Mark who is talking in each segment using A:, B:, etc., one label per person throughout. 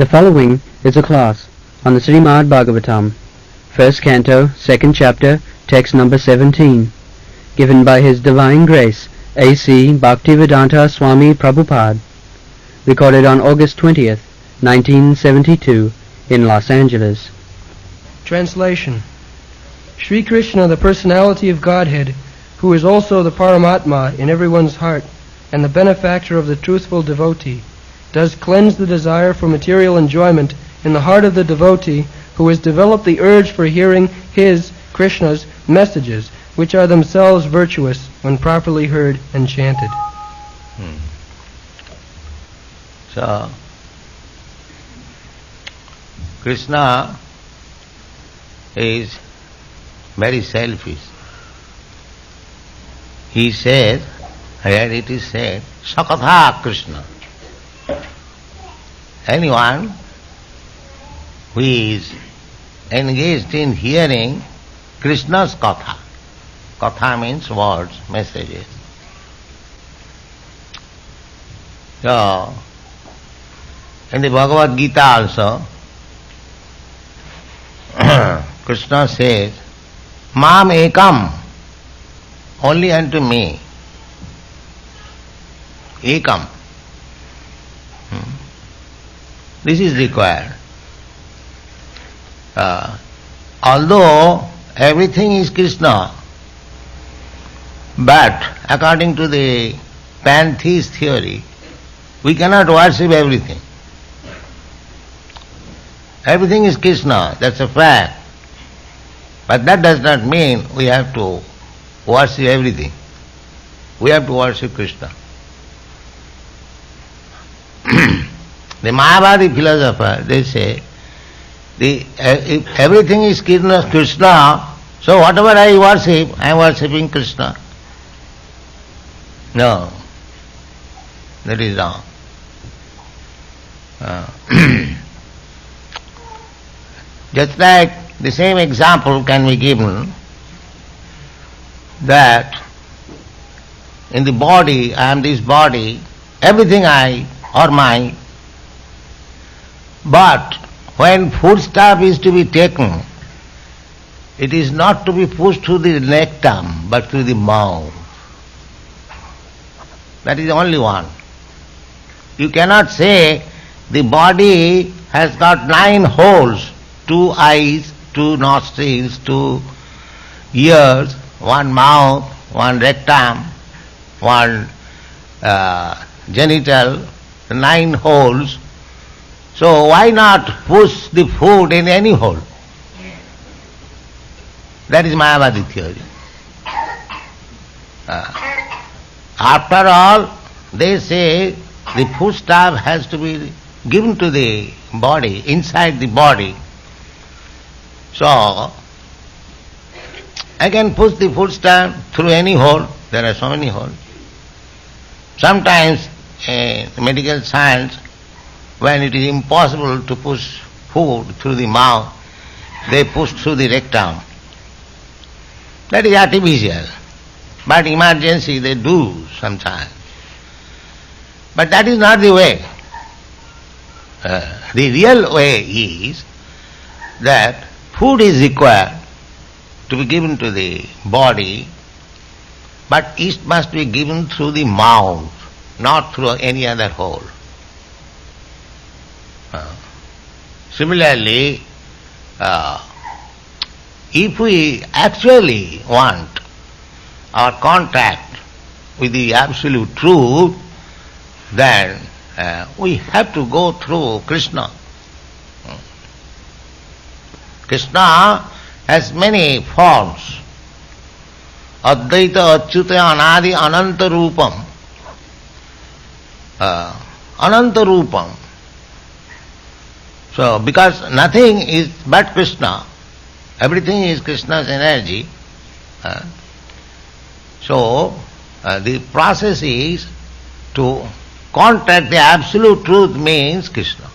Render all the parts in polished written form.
A: The following is a class on the Srimad Bhagavatam, first canto, second chapter, text number 17, given by His Divine Grace, A.C. Bhaktivedanta Swami Prabhupada, recorded on August 20th, 1972, in Los Angeles.
B: Translation. Sri Krishna, the personality of Godhead, who is also the Paramatma in everyone's heart, and the benefactor of the truthful devotee, does cleanse the desire for material enjoyment in the heart of the devotee who has developed the urge for hearing his, Krishna's, messages, which are themselves virtuous when properly heard and chanted.
C: So, Krishna is very selfish. He says, here it is said, Sakatha Krishna. Anyone who is engaged in hearing Krishna's katha. Katha means words, messages. So, in the Bhagavad Gita also, Krishna says, Mam ekam, only unto me. Ekam. This is required. Although everything is Krishna, but according to the pantheist theory, we cannot worship everything. Everything is Krishna, that's a fact. But that does not mean we have to worship everything. We have to worship Krishna. The Mayavadi philosopher, they say, if everything is Krishna, so whatever I worship, I am worshipping Krishna. No, that is wrong. Just like the same example can be given that in the body, I am this body, everything I or mine, but when foodstuff is to be taken, it is not to be pushed through the rectum, but through the mouth. That is the only one. You cannot say the body has got 9 holes, 2 eyes, 2 nostrils, 2 ears, 1 mouth, 1 rectum, 1 genital, 9 holes. So why not push the food in any hole? That is Mayavadi theory. After all, they say the foodstuff has to be given to the body, inside the body. So, I can push the foodstuff through any hole. There are so many holes. Sometimes in medical science, when it is impossible to push food through the mouth, they push through the rectum. That is artificial. But emergency they do sometimes. But that is not the way. The real way is that food is required to be given to the body, but it must be given through the mouth, not through any other hole. Similarly, if we actually want our contact with the absolute truth, then we have to go through Krishna. Krishna has many forms. Advaita, Achyuta, Anadi, Ananta Rupam. Ananta Rupam. So, because nothing is but Krishna, everything is Krishna's energy, so the process is to contact the absolute truth means Krishna.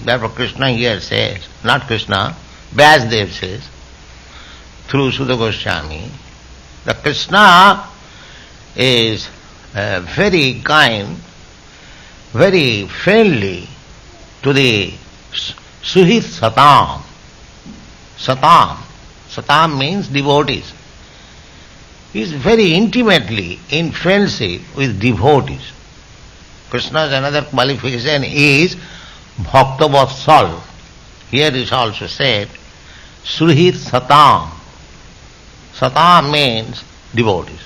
C: Therefore Krishna here says, not Krishna, Vyasdev says, through Sudha Goswami, that Krishna is very kind, very friendly to the Suhit Satam. Satam. Satam means devotees. He is very intimately in friendship with devotees. Krishna's another qualification is Bhakta Vatsal. Here is also said Suhit Satam. Satam means devotees.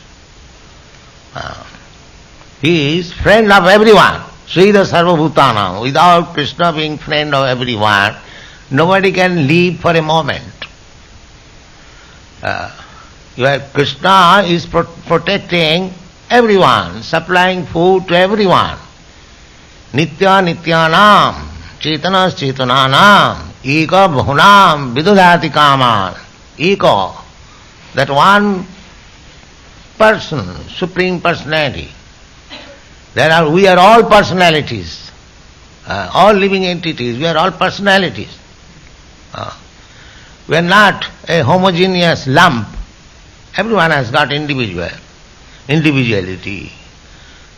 C: He is friend of everyone. Srila Sarvabhutanam. Without Krishna being friend of everyone, nobody can live for a moment. Krishna is protecting everyone, supplying food to everyone. Nitya Nityanam, Chetanas Chetananam, Eka Bhunam, Vidudhati Kaman. Eka, that one person, Supreme Personality. We are all personalities, all living entities, we are all personalities. We are not a homogeneous lump. Everyone has got individuality.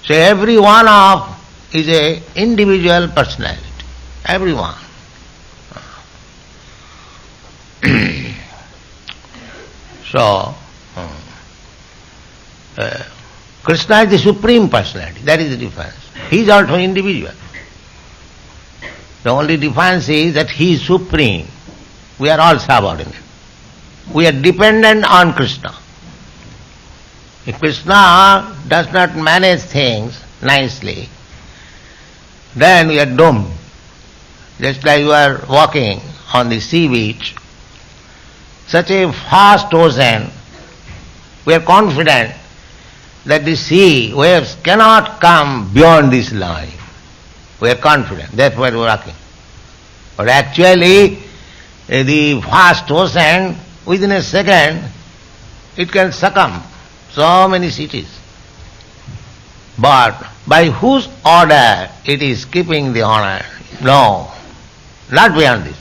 C: So every one of is a individual personality. Everyone. So, Krishna is the Supreme Personality. That is the difference. He is also individual. The only difference is that he is supreme. We are all subordinate. We are dependent on Krishna. If Krishna does not manage things nicely, then we are doomed. Just like you are walking on the sea beach, such a vast ocean, we are confident that the sea waves cannot come beyond this line. We are confident, that's why we are walking. But actually, the vast ocean, within a second, it can succumb so many cities. But by whose order it is keeping the honor? No, not beyond this.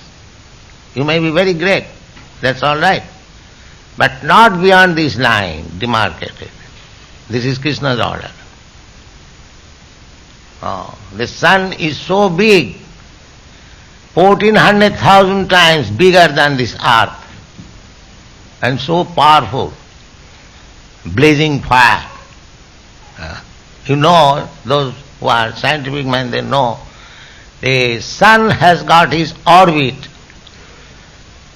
C: You may be very great, that's all right, but not beyond this line demarcated. This is Krishna's order. The sun is so big, 1,400,000 times bigger than this earth, and so powerful, blazing fire. You know, those who are scientific men, they know, the sun has got his orbit.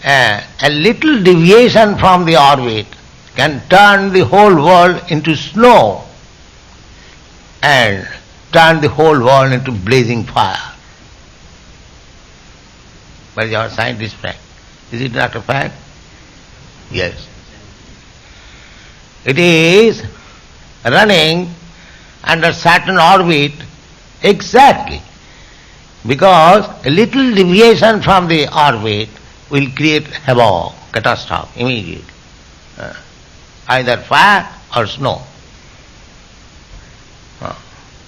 C: A little deviation from the orbit can turn the whole world into snow and turn the whole world into blazing fire. But your scientist friend, is it not a fact? Yes. It is running under certain orbit exactly because a little deviation from the orbit will create havoc, catastrophe immediately. Either fire or snow.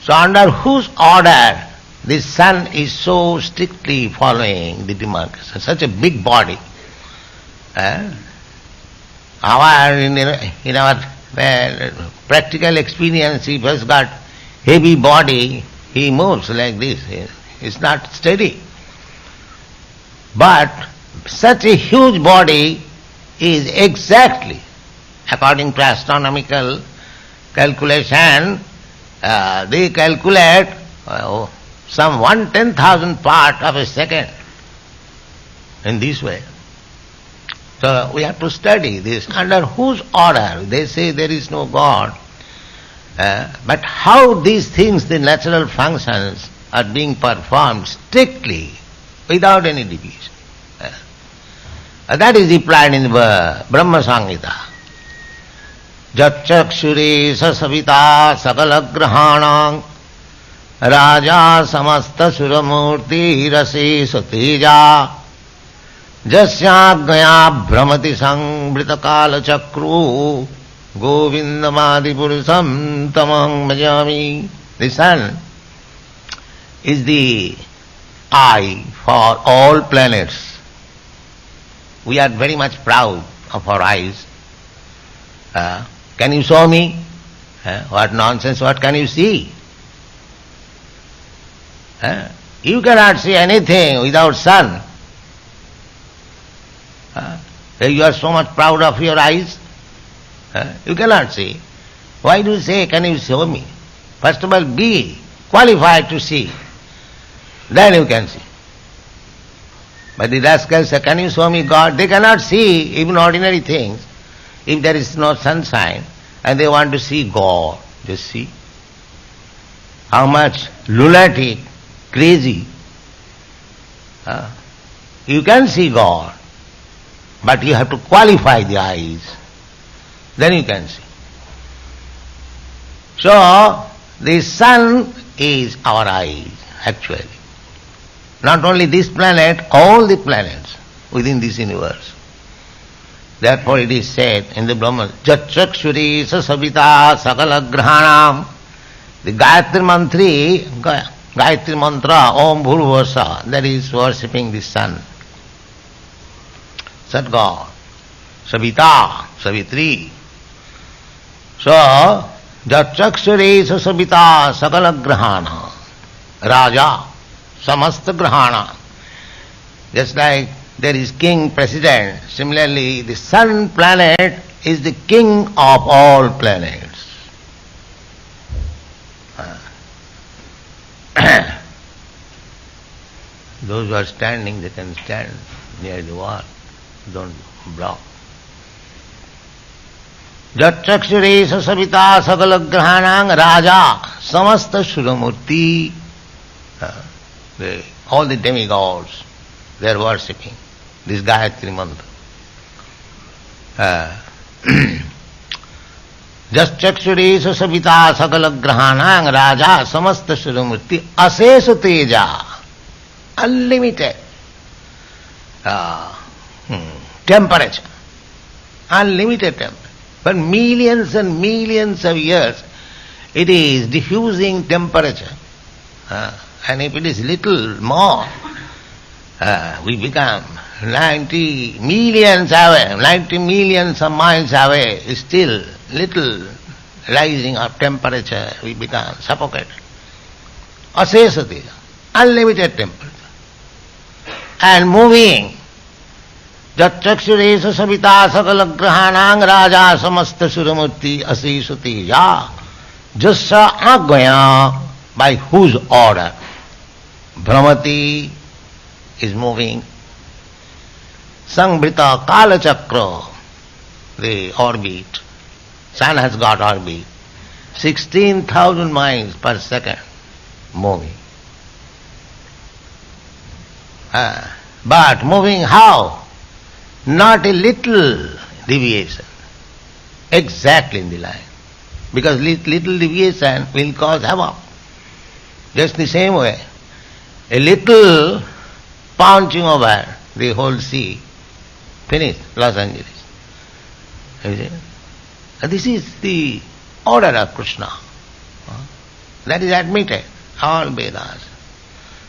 C: So under whose order the sun is so strictly following the demarcation, such a big body. In our practical experience, if he has got heavy body, he moves like this. It's not steady. But such a huge body is exactly, according to astronomical calculation, they calculate some 1/10,000th part of a second in this way. So we have to study this. Under whose order? They say there is no God. But how these things, the natural functions, are being performed strictly, without any deviation. That is implied in the Brahma Samhita. Jatchakshuri sasavita sakalagrahanam raja samasta suramurti rasi sateja jasyagaya brahmati sambrita kala chakru govindamadi purusham tamang bhajami. The sun is the eye for all planets. We are very much proud of our eyes. Can you show me? What nonsense, what can you see? You cannot see anything without sun. You are so much proud of your eyes. You cannot see. Why do you say, can you show me? First of all, be qualified to see. Then you can see. But the rascals say, can you show me God? They cannot see even ordinary things if there is no sunshine, and they want to see God. Just see how much lunatic, crazy. You can see God, but you have to qualify the eyes. Then you can see. So, the sun is our eyes, actually. Not only this planet, all the planets within this universe. Therefore it is said in the Brahma, Jachakshuri sasavita sakala grahanam. The Gayatri mantra, Om Bhurvasa, that is worshipping the sun. Sat God, Savita, Savitri. So, Jachakshuri sasavita sakala grahana. Raja, samasta grahana. Just like there is king, president, similarly the sun planet is the king of all planets. Those who are standing, they can stand near the wall. Don't block. Jachakshuri sasavita sakalagrahanang raja samasta suramurti. All the demigods, they are worshipping this Gayatri mantra. Jachakshuri sasavita sakalagrahanang raja samasta suramurti asesa teja. Unlimited temperature. Unlimited temperature. For millions and millions of years, it is diffusing temperature. And if it is little more, we become 90 millions away, 90 millions of miles away, still little rising of temperature, we become suffocated. Asesati, unlimited temperature. And moving, Jachakshuresa savita sakalagrahanang raja samasta suramurti asesati ya jassa agvaya, by whose order Brahmati is moving. Sangrita Kala Chakra, the orbit. Sun has got orbit. 16,000 miles per second moving. But moving how? Not a little deviation. Exactly in the line. Because little deviation will cause havoc. Just the same way. A little pouncing over the whole sea. Finished, Los Angeles. You see? This is the order of Krishna. That is admitted. All Vedas.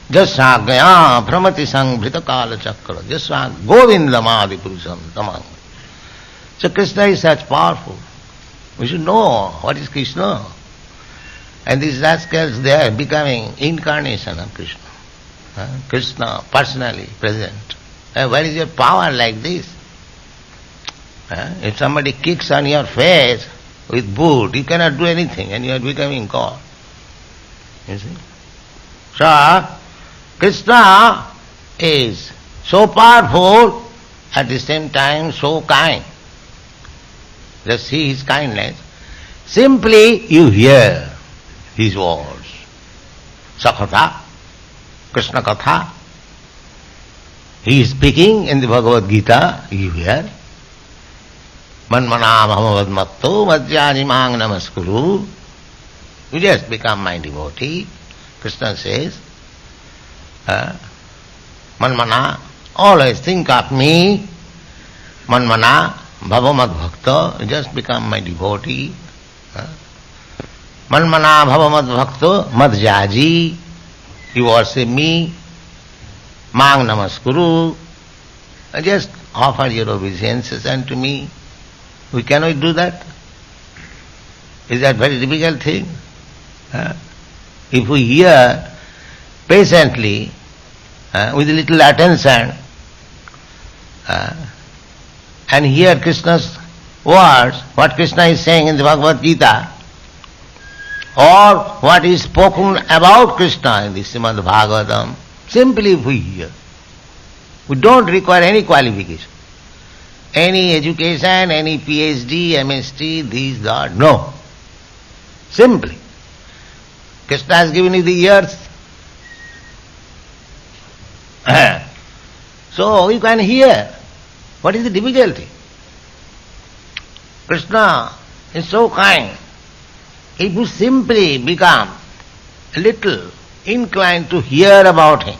C: Jasagaya Brahmati Sangrita Kala Chakra. Jasag Govindamadi Purusham Tamang. So Krishna is such powerful. We should know what is Krishna. And these rascals, they are becoming incarnation of Krishna. Krishna personally present. Where is your power like this? If somebody kicks on your face with boot, you cannot do anything and you are becoming God. You see? So, Krishna is so powerful, at the same time so kind. Just see his kindness. Simply you hear his words. Sakhatha, Krishna Katha. He is speaking in the Bhagavad Gita, you hear. Manmana bhamavad matto madhyajimang namaskuru. You just become my devotee. Krishna says, Manmana, always think of me. Manmana bhavamad bhakta, you just become my devotee. Manmana bhavamad bhakta madhyaji, you worship me. Mang namaskuru, just offer your obeisances unto me. We cannot do that. Is that very difficult thing? If we hear patiently, with little attention, and hear Krishna's words, what Krishna is saying in the Bhagavad Gita, or what is spoken about Krishna in the Srimad Bhagavatam, simply if we hear. We don't require any qualification, any education, any PhD, MSc, this, that, no. Simply. Krishna has given you the ears. So you can hear. What is the difficulty? Krishna is so kind. If you simply become a little inclined to hear about him,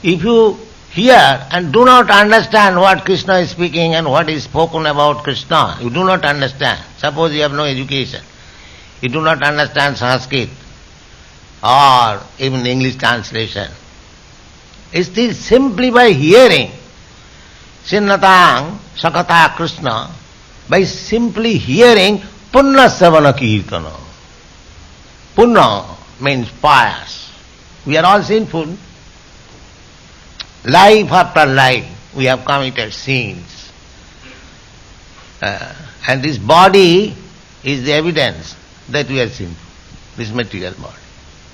C: if you hear and do not understand what Krishna is speaking and what is spoken about Krishna, you do not understand. Suppose you have no education, you do not understand Sanskrit or even English translation. It is simply by hearing Sinnatang Sakata Krishna, by simply hearing Punna Savana Kirtana. Punna means pious. We are all sinful. Life after life we have committed sins. And this body is the evidence that we are sinful, this material body.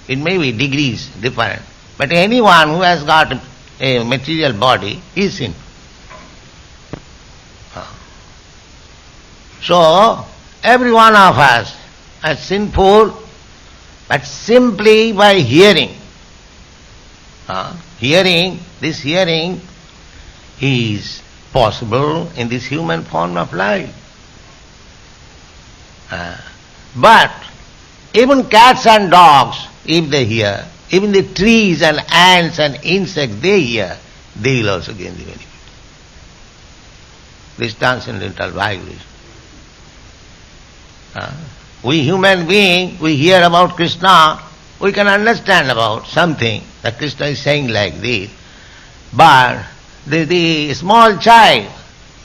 C: It may be degrees different, but anyone who has got a material body is sinful. So, every one of us is sinful, but simply by hearing. This hearing is possible in this human form of life. But even cats and dogs, if they hear, even the trees and ants and insects, they hear, they will also gain the benefit. This transcendental vibration. We human beings, we hear about Krishna, we can understand about something that Krishna is saying like this. But the small child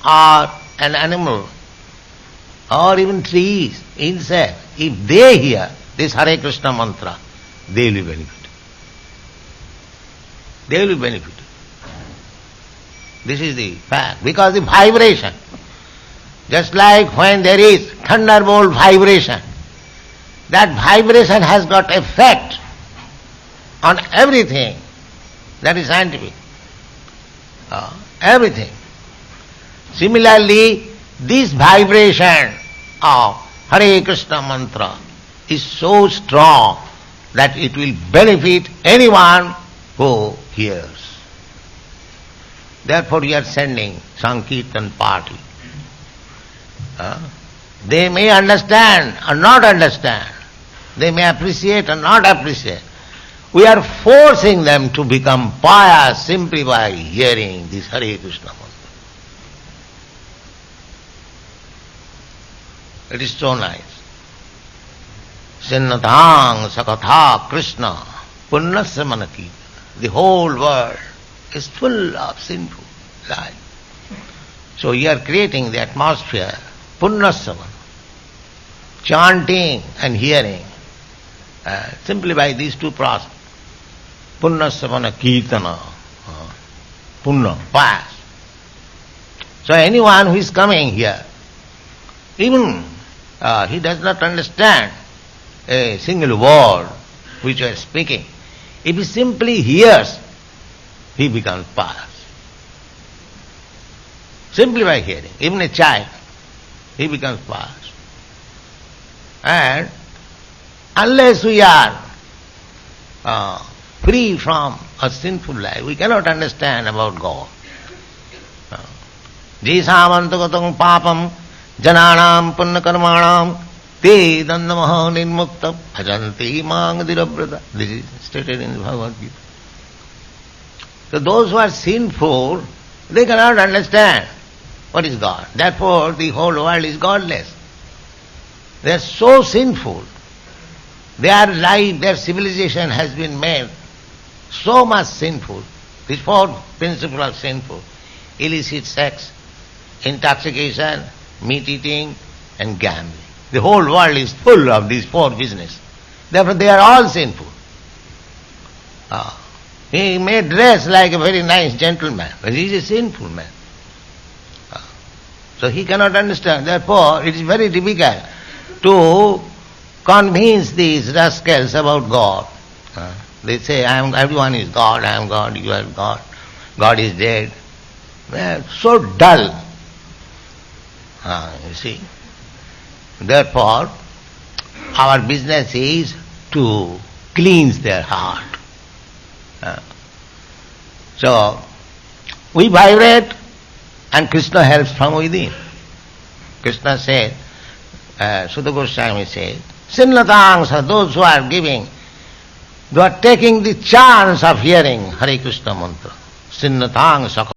C: or an animal or even trees, insects, if they hear this Hare Krishna mantra, they will be benefited. They will be benefited. This is the fact. Because the vibration, just like when there is thunderbolt vibration, that vibration has got effect on everything. That is scientific. Everything. Similarly, this vibration of Hare Krishna mantra is so strong that it will benefit anyone who hears. Therefore we are sending Sankirtan party. They may understand or not understand. They may appreciate or not appreciate. We are forcing them to become pious simply by hearing this Hare Krishna mantra. It is so nice. Sinnatang Sakatha Krishna Punnasya Manaki. The whole world is full of sinful life. So you are creating the atmosphere, Punnasya, chanting and hearing, simply by these two processes. Punnasya Kirtana, Punna, pious. So anyone who is coming here, even he does not understand a single word which you are speaking. If he simply hears, he becomes pious. Simply by hearing. Even a child, he becomes pious. And unless we are free from a sinful life, we cannot understand about God. Jisamantagatam papam jananam punna karmanam te dandamaha nirmukta bhajanti mangdirabrata. This is stated in the Bhagavad Gita. So those who are sinful, they cannot understand what is God. Therefore the whole world is godless. They are so sinful. Their life, their civilization has been made so much sinful. These four principles are sinful. Illicit sex, intoxication, meat eating and gambling. The whole world is full of these four business. Therefore they are all sinful. He may dress like a very nice gentleman, but he is a sinful man. So he cannot understand. Therefore, it is very difficult to convince these rascals about God. They say, everyone is God, I am God, you are God, God is dead. They are so dull. You see. Therefore, our business is to cleanse their heart. So, we vibrate and Krishna helps from within. Krishna said, Sutta Goswami said, Sinnatangsa, those who are giving, they are taking the chance of hearing Hare Krishna mantra. Sinnatang